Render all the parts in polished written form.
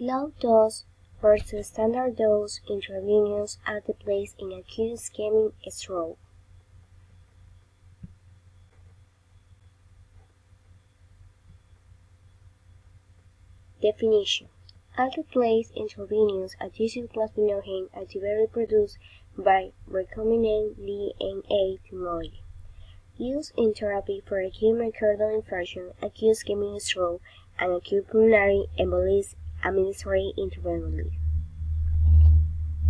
Low dose versus standard dose intravenous alteplase in acute ischemic stroke. Definition: alteplase intravenous a tissue plasminogen antibody produced by recombinant DNA technology. Used in therapy for acute myocardial infarction, acute ischemic stroke, and acute pulmonary embolism administered intravenously.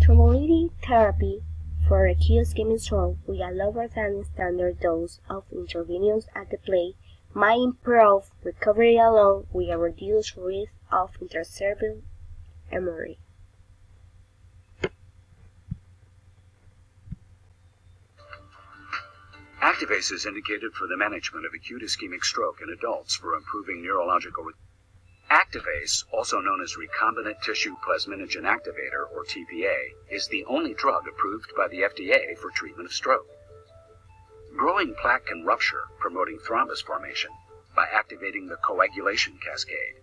Thrombolytic therapy for acute ischemic stroke with a lower than standard dose of intravenous alteplase might improve recovery along with a reduced risk of intracerebral hemorrhage. Activase is indicated for the management of acute ischemic stroke in adults for improving neurological. Activase, also known as recombinant tissue plasminogen activator or TPA, is the only drug approved by the FDA for treatment of stroke. Growing plaque can rupture, promoting thrombus formation by activating the coagulation cascade.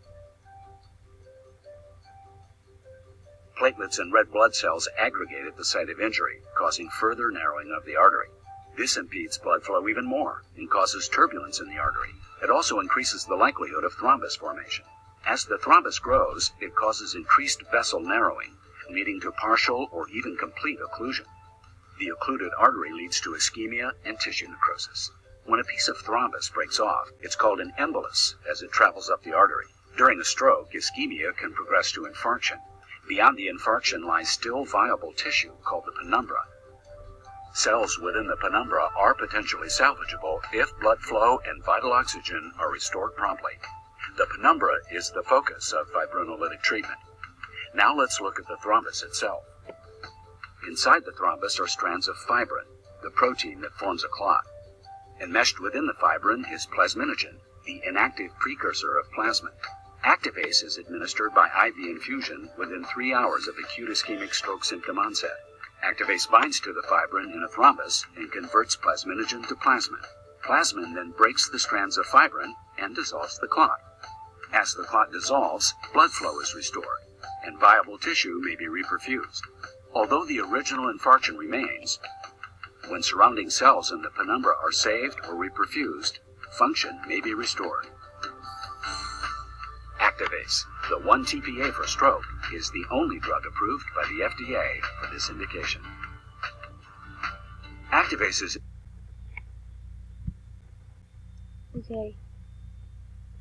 Platelets and red blood cells aggregate at the site of injury, causing further narrowing of the artery. This impedes blood flow even more and causes turbulence in the artery. It also increases the likelihood of thrombus formation. As the thrombus grows, it causes increased vessel narrowing, leading to partial or even complete occlusion. The occluded artery leads to ischemia and tissue necrosis. When a piece of thrombus breaks off, it's called an embolus as it travels up the artery. During a stroke, ischemia can progress to infarction. Beyond the infarction lies still viable tissue called the penumbra. Cells within the penumbra are potentially salvageable if blood flow and vital oxygen are restored promptly. The penumbra is the focus of fibrinolytic treatment. Now let's look at the thrombus itself. Inside the thrombus are strands of fibrin, the protein that forms a clot. Enmeshed within the fibrin is plasminogen, the inactive precursor of plasmin. Activase is administered by IV infusion within 3 hours of acute ischemic stroke symptom onset. Activase binds to the fibrin in a thrombus and converts plasminogen to plasmin. Plasmin then breaks the strands of fibrin and dissolves the clot. As the clot dissolves, blood flow is restored, and viable tissue may be reperfused. Although the original infarction remains, when surrounding cells in the penumbra are saved or reperfused, function may be restored. Activase, the one TPA for stroke, is the only drug approved by the FDA for this indication. Activase is... Okay.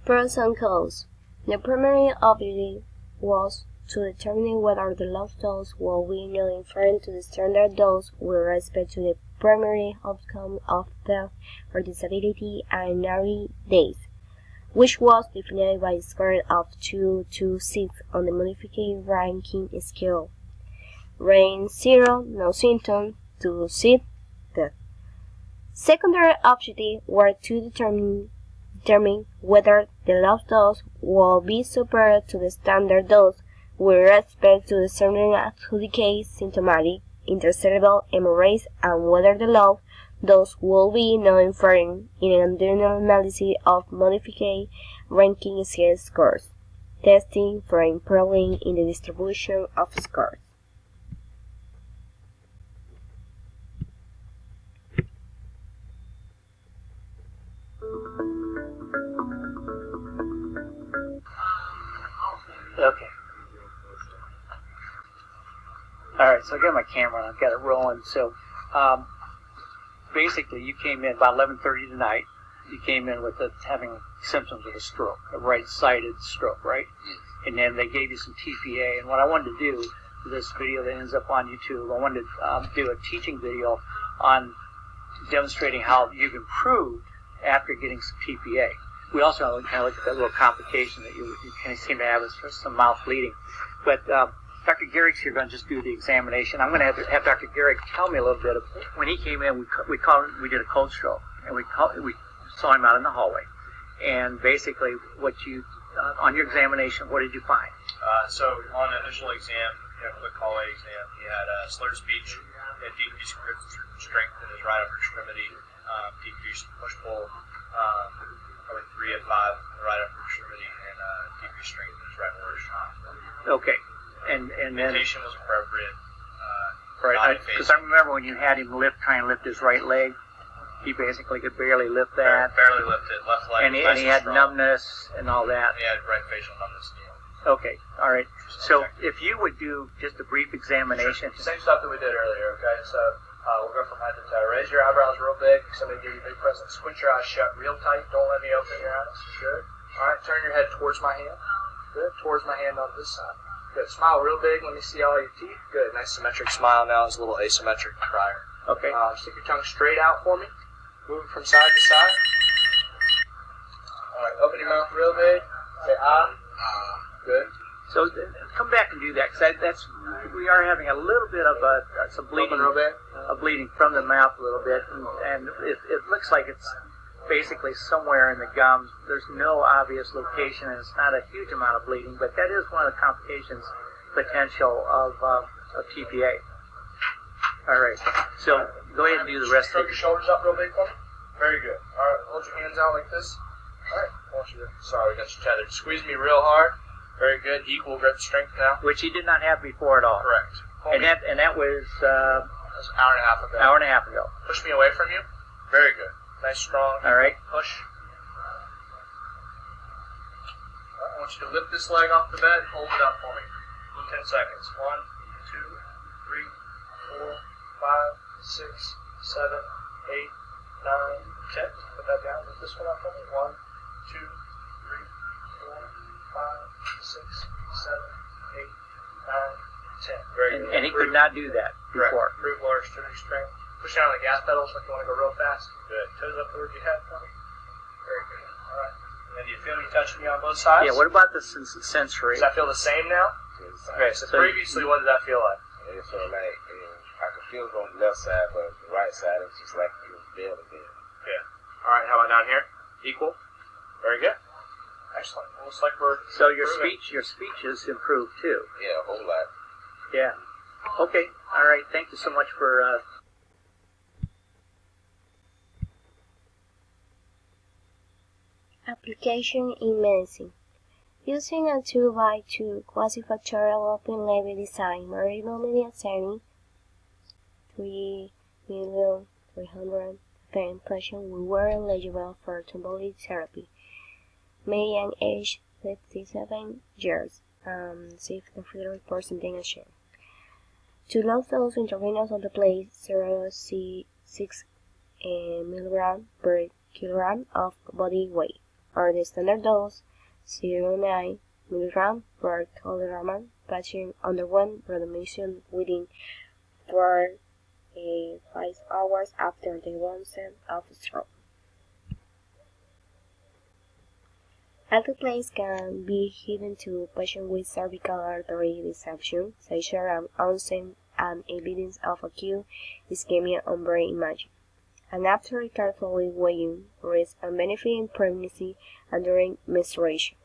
Pros and cons. The primary objective was to determine whether the low dose will be non-inferior to the standard dose with respect to the primary outcome of death or disability and 90 days, which was defined by a score of 2 to 6 on the modified ranking scale. Range 0, no symptoms, to 6, death. Secondary objectives were to determine whether the low dose will be superior to the standard dose with respect to the certain adjudicate symptomatic intracerebral hemorrhage and whether the low dose will be non-inferior in an additional analysis of modified ranking scale scores, testing for improving in the distribution of scores. Okay. Alright, so I got my camera and I've got it rolling. So, basically you came in about 11:30 tonight. You came in with having symptoms of a stroke, a right-sided stroke, right? And then they gave you some TPA. And what I wanted to do for this video that ends up on YouTube, I wanted to do a teaching video on demonstrating how you've improved after getting some TPA. We also kind of look at that little complication that you kind of seem to have is some mouth bleeding. But Dr. Garrick's here going to just do the examination. I'm going to have Dr. Garrick tell me a little bit of when he came in. We did a cold stroke, and we saw him out in the hallway. And basically, what you on your examination, what did you find? So on the initial exam, quick hallway exam, he had slurred speech, he had decreased grip strength in his right upper extremity, decreased push-pull, probably 3 of 5 in the right upper extremity, and decreased strength in his right lower extremity. Okay. And then... Indentation was appropriate. Right, because I remember when you had him try and lift his right leg, he basically could barely lift that. Barely lifted. Left leg. And he had numbness and all that. He had right facial numbness. Okay, all right. So if you would do just a brief examination. Same stuff that we did earlier, okay? So we'll go from head to toe. Raise your eyebrows real big. Somebody give you a big present. Squint your eyes shut real tight. Don't let me open your eyes. Good. All right, turn your head towards my hand. Good. Towards my hand on this side. Good. Smile real big. Let me see all your teeth. Good. Nice symmetric smile now. It's a little asymmetric prior. Okay. Stick your tongue straight out for me. Move it from side to side. All right. Open your mouth real big. Say ah. Good. So come back and do that, because we are having a little bit of some bleeding, bleeding from the mouth a little bit, and it looks like it's basically somewhere in the gums. There's no obvious location, and it's not a huge amount of bleeding, but that is one of the complications potential of TPA. All right, so go ahead and do the rest of it. Stroke your shoulders up real big for me. Very good. All right, hold your hands out like this. All right, sorry, we got you tethered. Squeeze me real hard. Very good. Equal grip strength now. Which he did not have before at all. Correct. And that was an hour and a half ago. Hour and a half ago. Push me away from you. Very good. Nice, strong. All right. Push. I want you to lift this leg off the bed. Hold it up for me. 10 seconds. 1, 2, 3, 4, 5, 6, 7, 8, 9, 10. Put that down. Lift this one up for me. 1, 2, 3, 4, 5, 6, 7, 8, 9, 10. Very good. And he could not do that before. Improve lower extremity strength. Push down on the gas pedals like you want to go real fast. Good. Toes up towards your head for me. Very good. All right. And then do you feel me touching me on both sides? Yeah, what about the sensory? Does that feel the same now? Okay, so previously, what did that feel like? It felt like I could feel it on the left side, but the right side, it was just like it was barely there. Yeah. All right, how about down here? Equal? Very good. Excellent. Looks like we're so your speech has improved too. Yeah, a whole lot. Yeah. Okay. All right. Thank you so much for. Application in medicine. Using a 2x2 quasi-factorial open-label design, Marino Mediasani 3,300,000 patients who were eligible for thrombolytic therapy. Median age 57 years, 63% share. To low-dose intravenous alteplase 0.6 mg per kilogram of body weight, or the standard dose 0.9 mg per kilogram. Patient underwent readmission within 4 to 5 hours after the onset of stroke. Alteplase can be given to patients with cervical artery dissection, such as onset and evidence of acute ischemia on brain imaging, and after carefully weighing risk and benefit in pregnancy and during menstruation.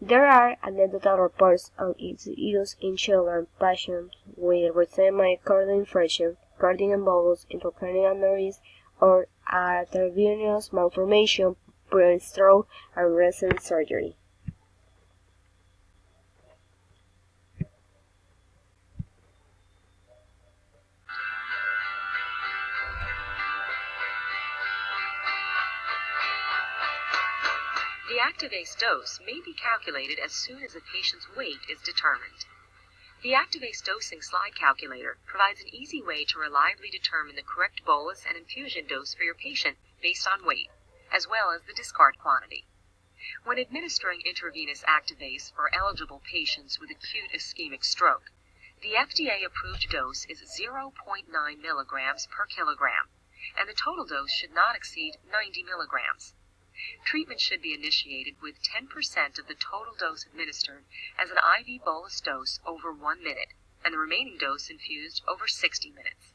There are anecdotal reports of its use in children patients with recent myocardial infarction, cardiac embolus, intracranial aneurysm, or arteriovenous malformation pre-stroke and recent surgery. The Activase dose may be calculated as soon as a patient's weight is determined. The Activase dosing slide calculator provides an easy way to reliably determine the correct bolus and infusion dose for your patient based on weight, as well as the discard quantity. When administering intravenous Activase for eligible patients with acute ischemic stroke, the FDA-approved dose is 0.9 milligrams per kilogram, and the total dose should not exceed 90 milligrams. Treatment should be initiated with 10% of the total dose administered as an IV bolus dose over 1 minute, and the remaining dose infused over 60 minutes.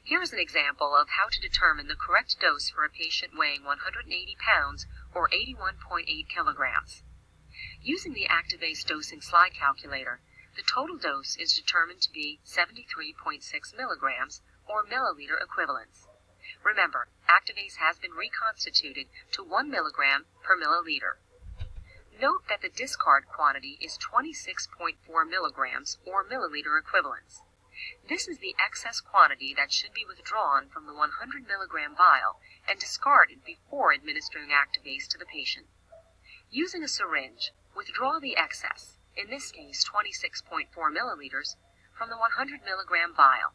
Here is an example of how to determine the correct dose for a patient weighing 180 pounds or 81.8 kilograms. Using the Activase dosing slide calculator, the total dose is determined to be 73.6 milligrams or milliliter equivalents. Remember, Activase has been reconstituted to 1 milligram per milliliter. Note that the discard quantity is 26.4 milligrams or milliliter equivalents. This is the excess quantity that should be withdrawn from the 100 milligram vial and discarded before administering Activase to the patient. Using a syringe, withdraw the excess, in this case 26.4 milliliters, from the 100 milligram vial.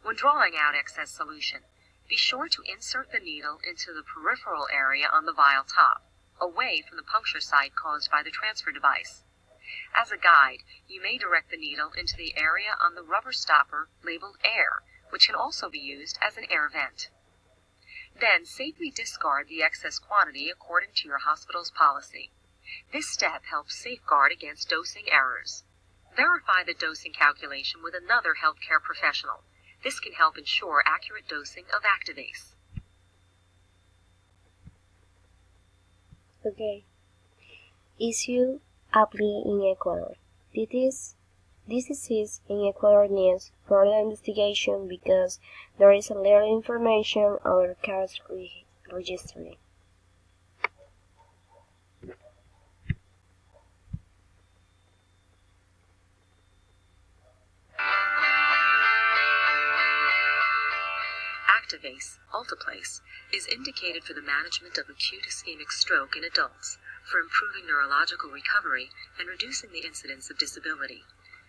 When drawing out excess solution, be sure to insert the needle into the peripheral area on the vial top, away from the puncture site caused by the transfer device. As a guide, you may direct the needle into the area on the rubber stopper labeled air, which can also be used as an air vent. Then safely discard the excess quantity according to your hospital's policy. This step helps safeguard against dosing errors. Verify the dosing calculation with another healthcare professional. This can help ensure accurate dosing of Activase. Okay. Issue aptly in Ecuador. This disease in Ecuador needs further investigation because there is a little information on the case registry. Activase, alteplase, is indicated for the management of acute ischemic stroke in adults, for improving neurological recovery and reducing the incidence of disability.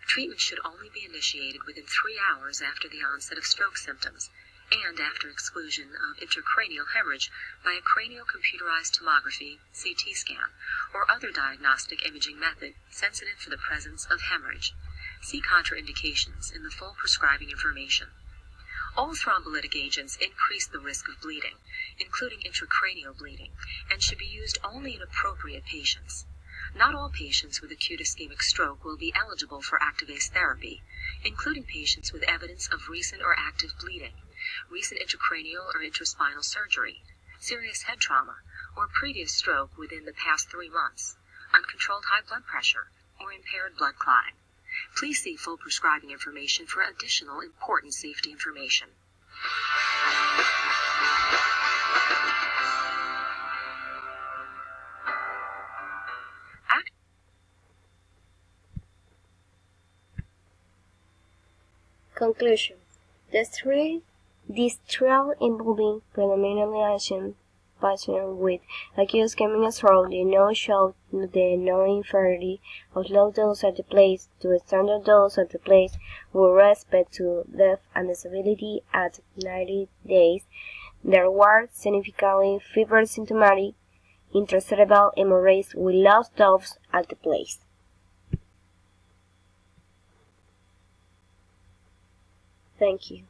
Treatment should only be initiated within 3 hours after the onset of stroke symptoms and after exclusion of intracranial hemorrhage by a cranial computerized tomography, CT scan, or other diagnostic imaging method sensitive for the presence of hemorrhage. See contraindications in the full prescribing information. All thrombolytic agents increase the risk of bleeding, including intracranial bleeding, and should be used only in appropriate patients. Not all patients with acute ischemic stroke will be eligible for Activase therapy, including patients with evidence of recent or active bleeding, recent intracranial or intraspinal surgery, serious head trauma, or previous stroke within the past 3 months, uncontrolled high blood pressure, or impaired blood clotting. Please see full prescribing information for additional important safety information. Conclusion. This trial involving predominantly Asian patients with acute ischemic stroke did not show the non-inferiority of low-dose alteplase to a standard dose alteplase with respect to death and disability at 90 days. There were significantly fewer symptomatic intracerebral hemorrhages with low-dose alteplase. Thank you.